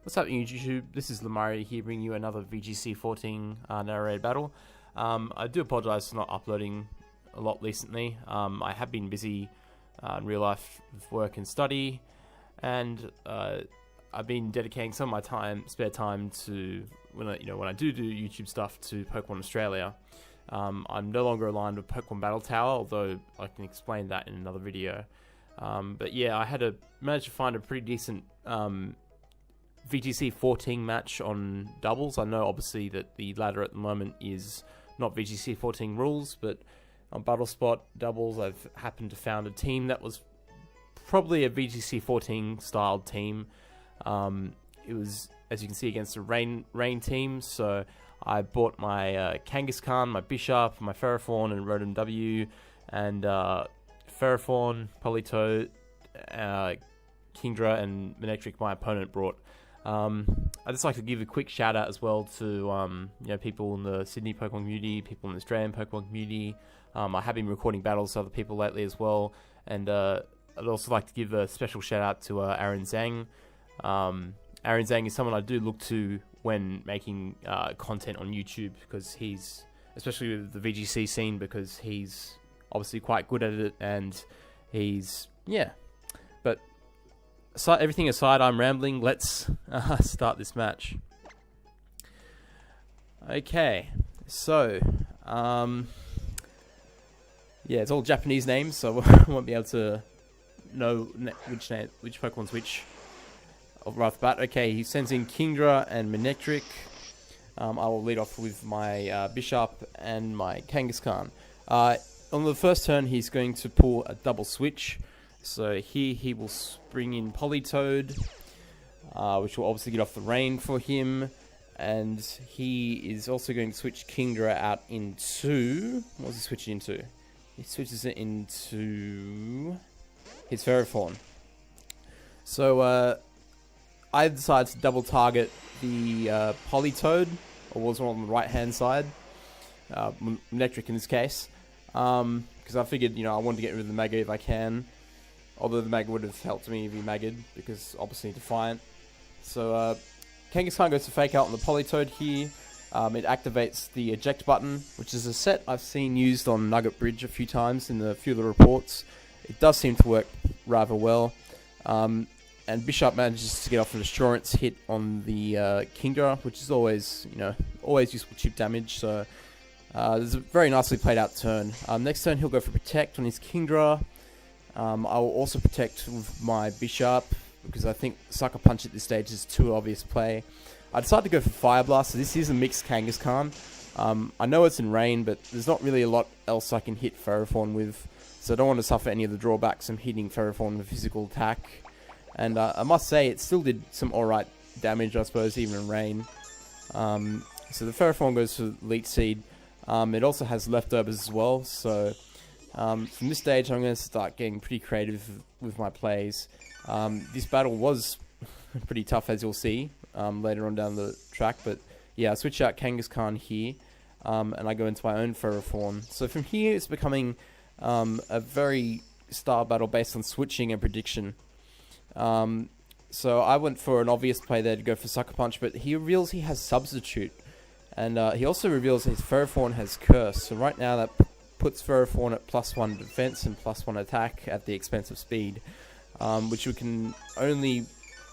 What's up, YouTube? This is Lamari here, bringing you another VGC 14 narrated battle. I do apologise for not uploading a lot recently. I have been busy in real life with work and study, and I've been dedicating some of my spare time to when I do YouTube stuff to Pokemon Australia. I'm no longer aligned with Pokemon Battle Tower, although I can explain that in another video. But yeah, I had managed to find a pretty decent VGC 14 match on doubles. I know obviously that the ladder at the moment is not VGC 14 rules, but on BattleSpot doubles I've happened to found a team that was probably a VGC 14 styled team. It was, as you can see, against a rain team, so I bought my Kangaskhan, my Bishop, my Ferrothorn and Rotom W, and Ferrothorn, Politoed, Kingdra and Manectric my opponent brought. I'd just like to give a quick shout out as well to people in the Sydney Pokemon community, people in the Australian Pokemon community. I have been recording battles to other people lately as well, and I'd also like to give a special shout out to Aaron Zhang. Aaron Zhang is someone I do look to when making content on YouTube, because he's, especially with the VGC scene, because he's obviously quite good at it, and he's, yeah. But everything aside, I'm rambling. Let's start this match. Okay, so yeah, it's all Japanese names, so I won't be able to know which Pokemon's which right off the bat. Okay, he sends in Kingdra and Manectric. I will lead off with my Bishop and my Kangaskhan. On the first turn, he's going to pull a double switch. So here he will bring in Politoed, which will obviously get off the rain for him. And he is also going to switch Kingdra out into... What does he switch it into? He switches it into his Ferrothorn. So I decided to double target the Politoed, or was on the right hand side, Manectric in this case, because I figured I wanted to get rid of the Mega if I can. Although the Mega would have helped me if he Maga'd, because obviously Defiant. So Kangaskhan goes to Fake Out on the Politoed here. It activates the eject button, which is a set I've seen used on Nugget Bridge a few times in a few of the reports. It does seem to work rather well. And Bishop manages to get off an Assurance hit on the Kingdra, which is always, always useful chip damage. So there's a very nicely played out turn. Next turn he'll go for Protect on his Kingdra. I will also Protect with my Bishop, because I think Sucker Punch at this stage is too obvious play. I decided to go for Fire Blast, so this is a mixed Kangaskhan. I know it's in rain, but there's not really a lot else I can hit Ferrothorn with, so I don't want to suffer any of the drawbacks from hitting Ferrothorn with physical attack. And I must say, it still did some alright damage, I suppose, even in rain. So the Ferrothorn goes for Leech Seed. It also has leftovers as well, so from this stage I'm going to start getting pretty creative with my plays. This battle was pretty tough, as you'll see later on down the track, but yeah, I switch out Kangaskhan here, and I go into my own Ferrothorn. So from here it's becoming a very style battle based on switching and prediction. So I went for an obvious play there to go for Sucker Punch, but he reveals he has Substitute, and he also reveals his Ferrothorn has Curse. So right now that puts Ferrothorn at +1 defense and +1 attack at the expense of speed, which we can only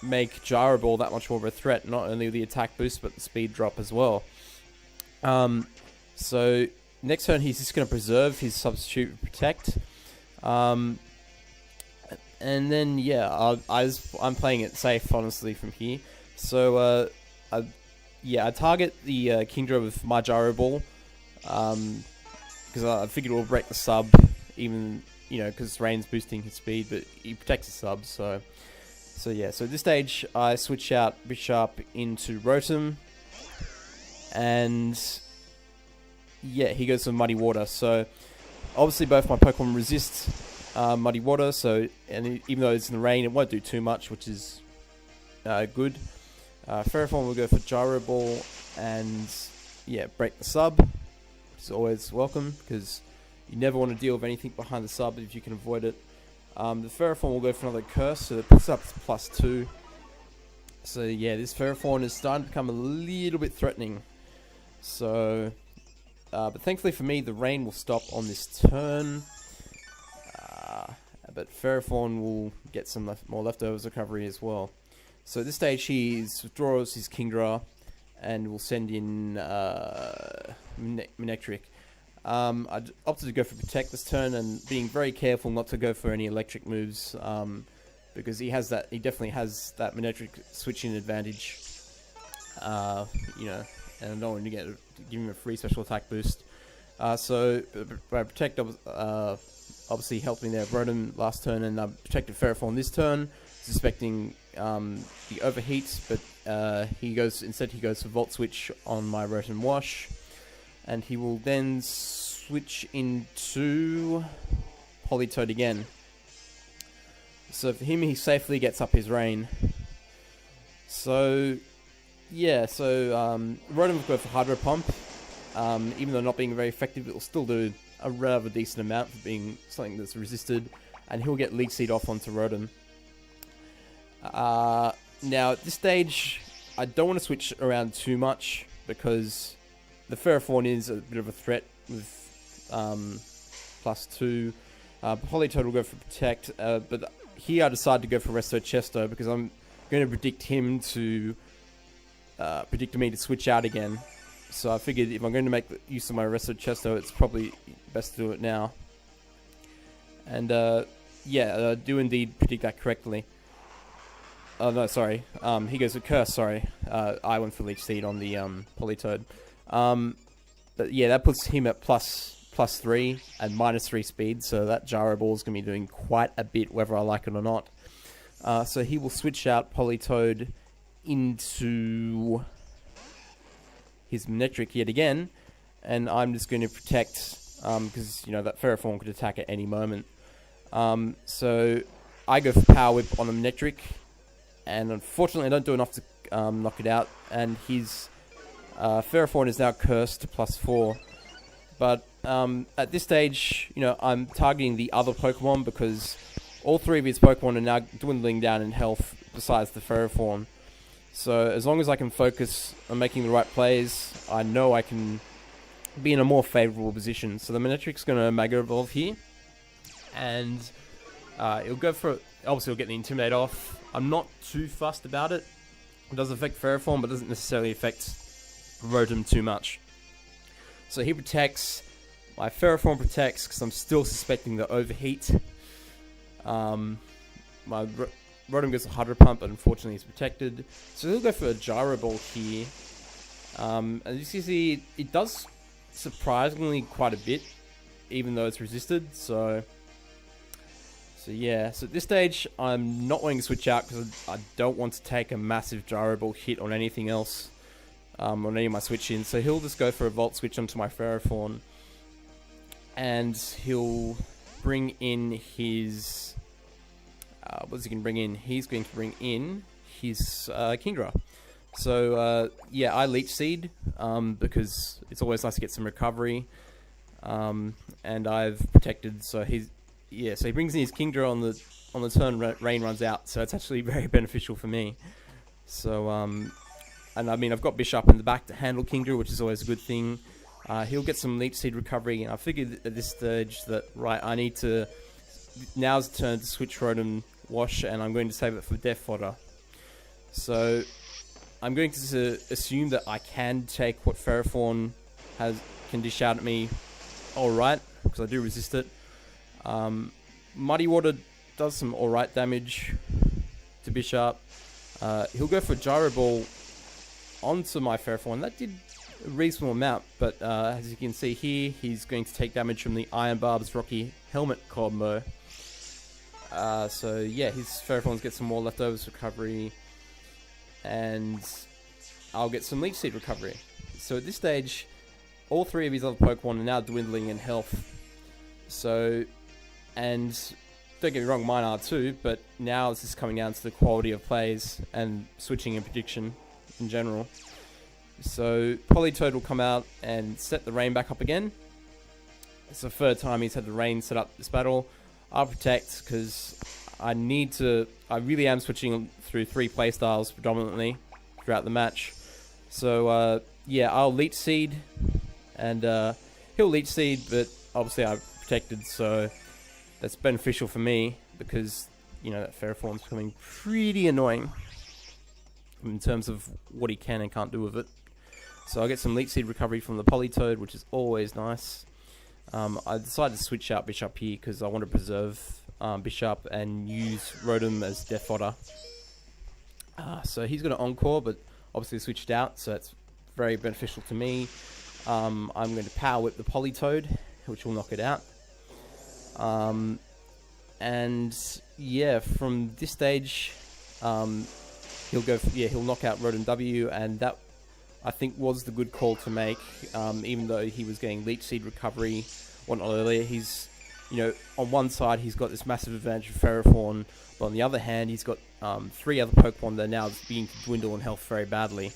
make Gyro Ball that much more of a threat, not only the attack boost but the speed drop as well. So next turn he's just going to preserve his Substitute with Protect. And then, yeah, I'm playing it safe, honestly, from here. So, I target the Kingdra with my Gyro Ball, because I figured it will break the sub, even, because Rain's boosting his speed, but he protects the sub, so yeah. So at this stage, I switch out Bishop into Rotom, and, yeah, he goes for Muddy Water. So, obviously, both my Pokemon resist Muddy Water, so, and even though it's in the rain, it won't do too much, which is good. Ferrothorn will go for Gyro Ball and, yeah, break the sub, which is always welcome, because you never want to deal with anything behind the sub if you can avoid it. The Ferrothorn will go for another Curse, so that puts up +2. So yeah, this Ferrothorn is starting to become a little bit threatening. So, but thankfully for me, the rain will stop on this turn. But Ferrothorn will get some more leftovers recovery as well. So at this stage, he withdraws his Kingdra and will send in Manectric. I opted to go for Protect this turn and being very careful not to go for any electric moves because he definitely has that Manectric switching advantage. You know, and I don't want to give him a free special attack boost. So by Protect, obviously helping there Rotom last turn, and protected Ferrothorn this turn, suspecting the overheat, but he goes for Volt Switch on my Rotom Wash, and he will then switch into Politoed again. So for him, he safely gets up his Rain. So yeah, Rotom will go for Hydro Pump. Even though not being very effective, it will still do a rather decent amount for being something that's resisted, and he'll get Leech Seed off onto Rotom. Now at this stage, I don't want to switch around too much because the Ferrothorn is a bit of a threat with +2. Politoed will go for Protect, but here I decide to go for Resto Chesto because I'm going to predict him to predict me to switch out again. So I figured if I'm going to make use of my Resto Chesto, it's probably best to do it now. And yeah, I do indeed predict that correctly. Oh no, sorry. He goes with Curse, sorry. I went for Leech Seed on the Politoed. But yeah, that puts him at +3 and -3 speed, so that Gyro Ball is going to be doing quite a bit whether I like it or not. So he will switch out Politoed into his Manectric yet again, and I'm just going to protect because you know that Ferrothorn could attack at any moment. So I go for Power Whip on the Manectric, and unfortunately I don't do enough to knock it out, and his Ferrothorn is now cursed to +4. But at this stage, you know, I'm targeting the other Pokemon because all 3 of his Pokemon are now dwindling down in health besides the Ferrothorn. So as long as I can focus on making the right plays, I know I can be in a more favourable position. So the Manectric's going to Mega Evolve here, and it'll go for, obviously it'll get the Intimidate off. I'm not too fussed about it. It does affect Ferrothorn, but doesn't necessarily affect Rotom too much. So he protects, my Ferrothorn protects because I'm still suspecting the overheat. My Rotom goes to Hydro Pump, but unfortunately he's protected. So he'll go for a Gyro Ball here. As you see, it does surprisingly quite a bit, even though it's resisted. So yeah. So at this stage, I'm not wanting to switch out because I don't want to take a massive Gyro Ball hit on anything else, on any of my switch-ins. So he'll just go for a Volt Switch onto my Ferrothorn, and he'll bring in his... what's he going to bring in? He's going to bring in his Kingdra. So, yeah, I Leech Seed, because it's always nice to get some recovery. And I've protected, so so he brings in his Kingdra on the turn Rain runs out, so it's actually very beneficial for me. So, and I mean, I've got Bishop in the back to handle Kingdra, which is always a good thing. He'll get some Leech Seed recovery, and I figured at this stage that, right, I need to... Now's the turn to switch Rotom Wash, and I'm going to save it for Death Fodder. So I'm going to assume that I can take what Ferrothorn can dish out at me alright, because I do resist it. Muddy Water does some alright damage to Bishop. He'll go for Gyro Ball onto my Ferrothorn. That did a reasonable amount, but as you can see here, he's going to take damage from the Iron Barb's Rocky Helmet combo. So yeah, his Ferrothorns get some more leftovers recovery, and I'll get some Leech Seed recovery. So at this stage, all 3 of his other Pokemon are now dwindling in health. So, and don't get me wrong, mine are too, but now this is coming down to the quality of plays and switching and prediction in general. So Politoed will come out and set the Rain back up again. It's the 3rd time he's had the Rain set up this battle. I'll protect because I really am switching through 3 playstyles predominantly throughout the match. So yeah, I'll Leech Seed, and he'll Leech Seed, but obviously I've protected, so that's beneficial for me because, you know, that Ferrothorn's becoming pretty annoying in terms of what he can and can't do with it. So I'll get some Leech Seed recovery from the Politoed, which is always nice. I decided to switch out Bishop here because I want to preserve Bishop and use Rotom as death fodder. So he's got an Encore, but obviously switched out, so it's very beneficial to me. I'm going to Power Whip the Politoed, which will knock it out. And yeah, from this stage, he'll knock out Rotom W, and that I think was the good call to make. Even though he was getting Leech Seed recovery, whatnot earlier, he's, you know, on one side he's got this massive advantage of Ferrothorn, but on the other hand he's got 3 other Pokemon that are now beginning to dwindle in health very badly.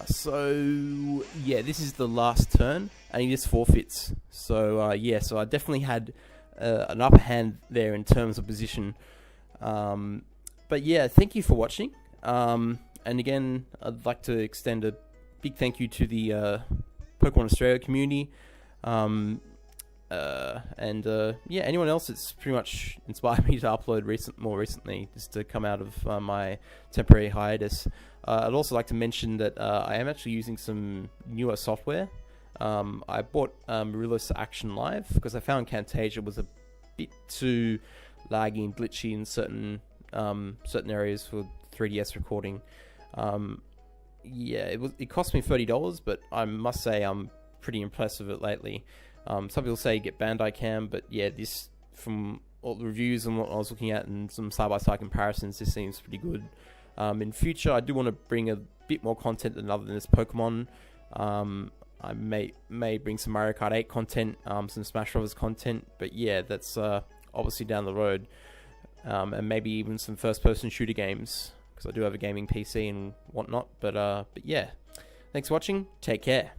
So yeah, this is the last turn, and he just forfeits. So yeah, so I definitely had an upper hand there in terms of position. But yeah, thank you for watching. And again, I'd like to extend a big thank you to the Pokemon Australia community. Yeah, anyone else that's pretty much inspired me to upload more recently, just to come out of my temporary hiatus. I'd also like to mention that I am actually using some newer software. I bought Marillus Action Live because I found Camtasia was a bit too laggy and glitchy in certain areas for 3DS recording. Yeah, it cost me $30, but I must say I'm pretty impressed with it lately. Some people say get Bandai Cam, but yeah, this, from all the reviews and what I was looking at and some side-by-side comparisons, this seems pretty good. In future, I do want to bring a bit more content other than this Pokemon. I may bring some Mario Kart 8 content, some Smash Bros content, but yeah, that's obviously down the road. And maybe even some first-person shooter games, because I do have a gaming PC and whatnot. But yeah, thanks for watching. Take care.